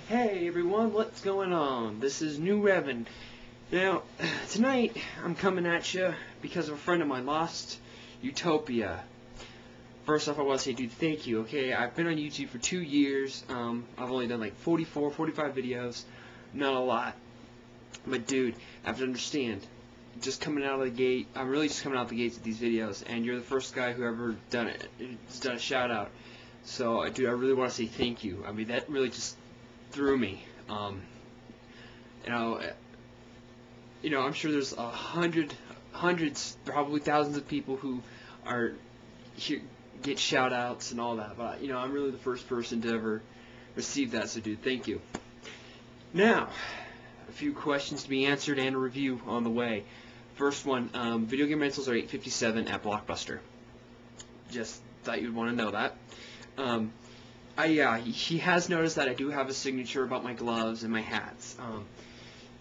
Hey everyone, what's going on? This is NewRevan. Now, tonight I'm coming at you because of a friend of mine lost Utopia. First off, I want to say, dude, thank you, okay? I've been on YouTube for 2 years. I've only done like 45 videos. Not a lot. But dude, I have to understand, just coming out of the gate, I'm really just coming out the gates with these videos, and you're the first guy who ever done it. It's done a shout out. So, dude, I really want to say thank you. I mean, that really just through me. I'm sure there's hundreds, probably thousands of people who are here, get shout outs and all that, but I'm really the first person to ever receive that, so dude, thank you. Now, a few questions to be answered and a review on the way. First one, video game rentals are $8.57 at Blockbuster. Just thought you'd want to know that. He has noticed that I do have a signature about my gloves and my hats.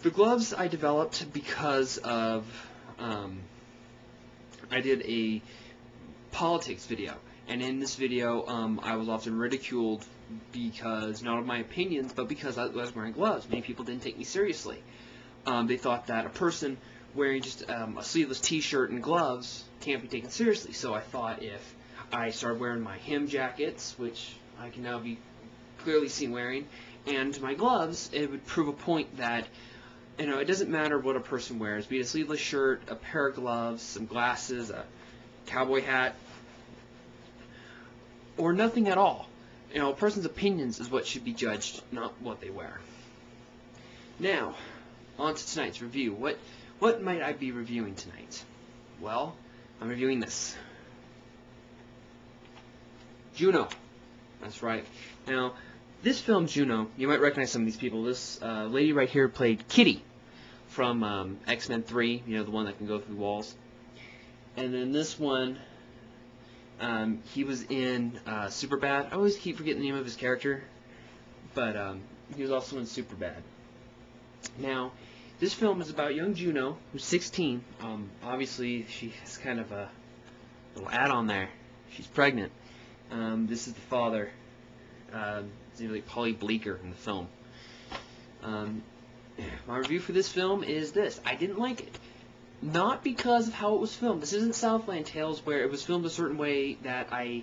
The gloves I developed because of I did a politics video, and in this video I was often ridiculed because not of my opinions, but because I was wearing gloves. Many people didn't take me seriously. They thought that a person wearing just a sleeveless t-shirt and gloves can't be taken seriously. So I thought if I started wearing my hem jackets, which I can now be clearly seen wearing, and my gloves, it would prove a point that it doesn't matter what a person wears, be it a sleeveless shirt, a pair of gloves, some glasses, a cowboy hat, or nothing at all. A person's opinions is what should be judged, not what they wear. Now, on to tonight's review. What might I be reviewing tonight? Well, I'm reviewing this. Juno. That's right. Now, this film, Juno, you might recognize some of these people. This lady right here played Kitty from X-Men 3, the one that can go through walls. And then this one, he was in Superbad. I always keep forgetting the name of his character, but he was also in Superbad. Now, this film is about young Juno, who's 16. Obviously, she has kind of a little add-on there. She's pregnant. This is the father, like Polly Bleeker in the film. My review for this film is this. I didn't like it. Not because of how it was filmed. This isn't Southland Tales where it was filmed a certain way that I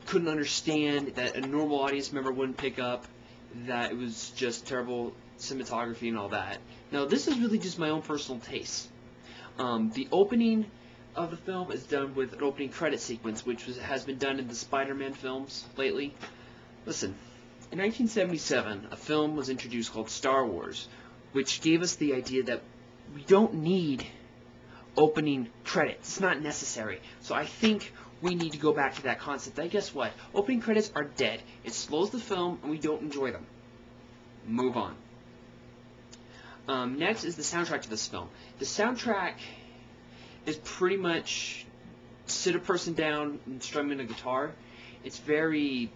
couldn't understand, that a normal audience member wouldn't pick up, that it was just terrible cinematography and all that. No, this is really just my own personal taste. The opening of the film is done with an opening credit sequence, which has been done in the Spider-Man films lately. Listen, in 1977, a film was introduced called Star Wars, which gave us the idea that we don't need opening credits. It's not necessary. So I think we need to go back to that concept. And guess what? Opening credits are dead. It slows the film, and we don't enjoy them. Move on. Next is the soundtrack to this film. The soundtrack is pretty much sit a person down and strumming a guitar. It's very,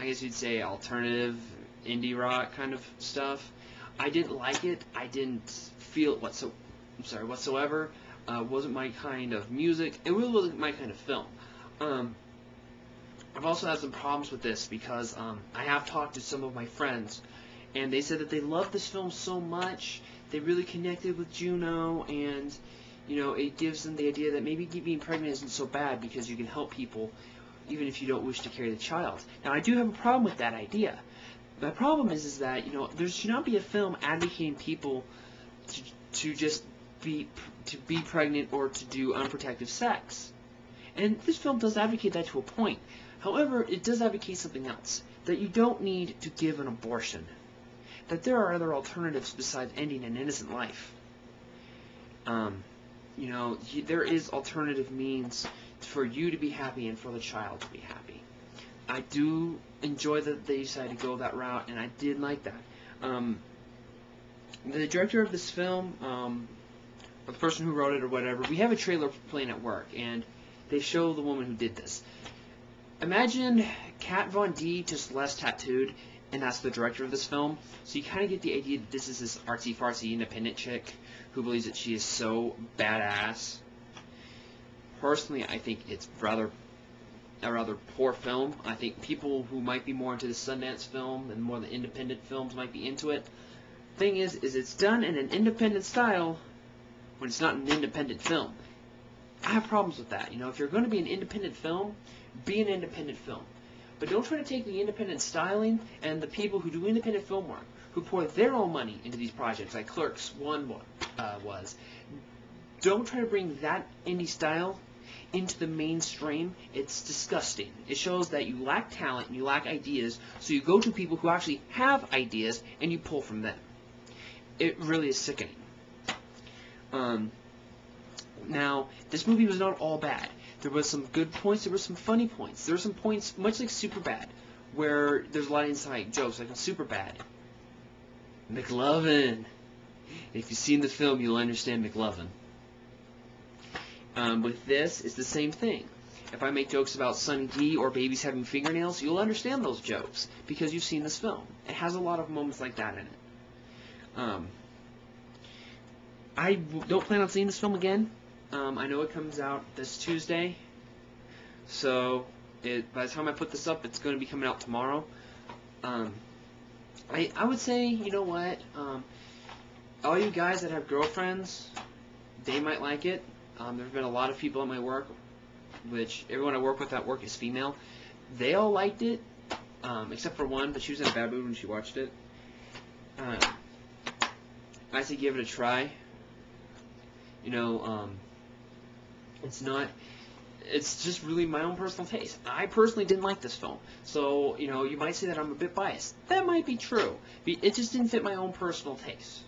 I guess you'd say, alternative, indie rock kind of stuff. I didn't like it. I didn't feel it whatsoever. Wasn't my kind of music. It really wasn't my kind of film. I've also had some problems with this because I have talked to some of my friends, and they said that they loved this film so much. They really connected with Juno, and it gives them the idea that maybe being pregnant isn't so bad because you can help people even if you don't wish to carry the child. Now, I do have a problem with that idea. My problem is that, there should not be a film advocating people to just be pregnant or to do unprotected sex. And this film does advocate that to a point. However, it does advocate something else, that you don't need to give an abortion, that there are other alternatives besides ending an innocent life. There is alternative means for you to be happy and for the child to be happy. I do enjoy that they decided to go that route, and I did like that. The director of this film, or the person who wrote it or whatever, we have a trailer playing at work, and they show the woman who did this. Imagine Kat Von D just less tattooed, and that's the director of this film. So you kind of get the idea that this is this artsy-fartsy independent chick who believes that she is so badass. Personally, I think it's rather a rather poor film. I think people who might be more into the Sundance film and more the independent films might be into it. Thing is it's done in an independent style when it's not an independent film. I have problems with that. You know, if you're going to be an independent film, be an independent film. But don't try to take the independent styling and the people who do independent film work, who pour their own money into these projects, like Clerks 1 was. Don't try to bring that indie style into the mainstream. It's disgusting. It shows that you lack talent and you lack ideas, so you go to people who actually have ideas and you pull from them. It really is sickening. Now, this movie was not all bad. There was some good points, there were some funny points. There were some points, much like Superbad, where there's a lot of inside jokes, like in Superbad. McLovin. If you've seen the film, you'll understand McLovin. With this, it's the same thing. If I make jokes about Sunny D or babies having fingernails, you'll understand those jokes because you've seen this film. It has a lot of moments like that in it. I don't plan on seeing this film again. I know it comes out this Tuesday, so by the time I put this up, it's going to be coming out tomorrow. I would say, you know what, all you guys that have girlfriends, they might like it. There have been a lot of people at my work, which everyone I work with at work is female. They all liked it, except for one, but she was in a bad mood when she watched it. I say give it a try. You know, it's just really my own personal taste. I personally didn't like this film. So, you know, you might say that I'm a bit biased. That might be true. It just didn't fit my own personal taste.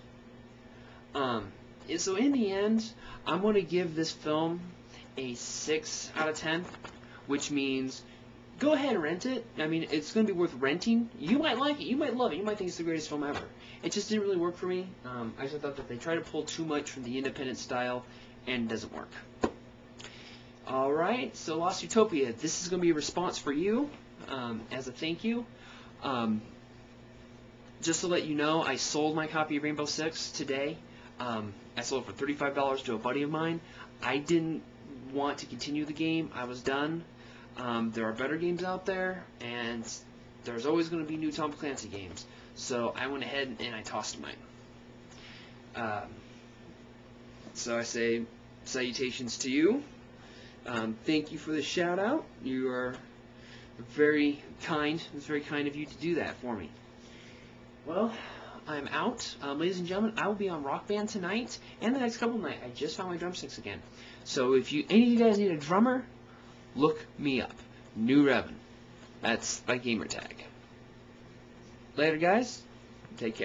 So in the end, I'm going to give this film a 6 out of 10, which means go ahead and rent it. I mean, it's going to be worth renting. You might like it. You might love it. You might think it's the greatest film ever. It just didn't really work for me. I just thought that they tried to pull too much from the independent style, and it doesn't work. Alright, so Lost Utopia, this is going to be a response for you, as a thank you. Just to let you know, I sold my copy of Rainbow Six today. I sold it for $35 to a buddy of mine. I didn't want to continue the game. I was done. There are better games out there, and there's always going to be new Tom Clancy games. So I went ahead and I tossed mine. So I say salutations to you. Thank you for the shout out. You are very kind. It's very kind of you to do that for me. Well, I'm out. Ladies and gentlemen, I will be on Rock Band tonight and the next couple of nights. I just found my drumsticks again. So if any of you guys need a drummer, look me up. NewRevan. That's my gamer tag. Later, guys. Take care.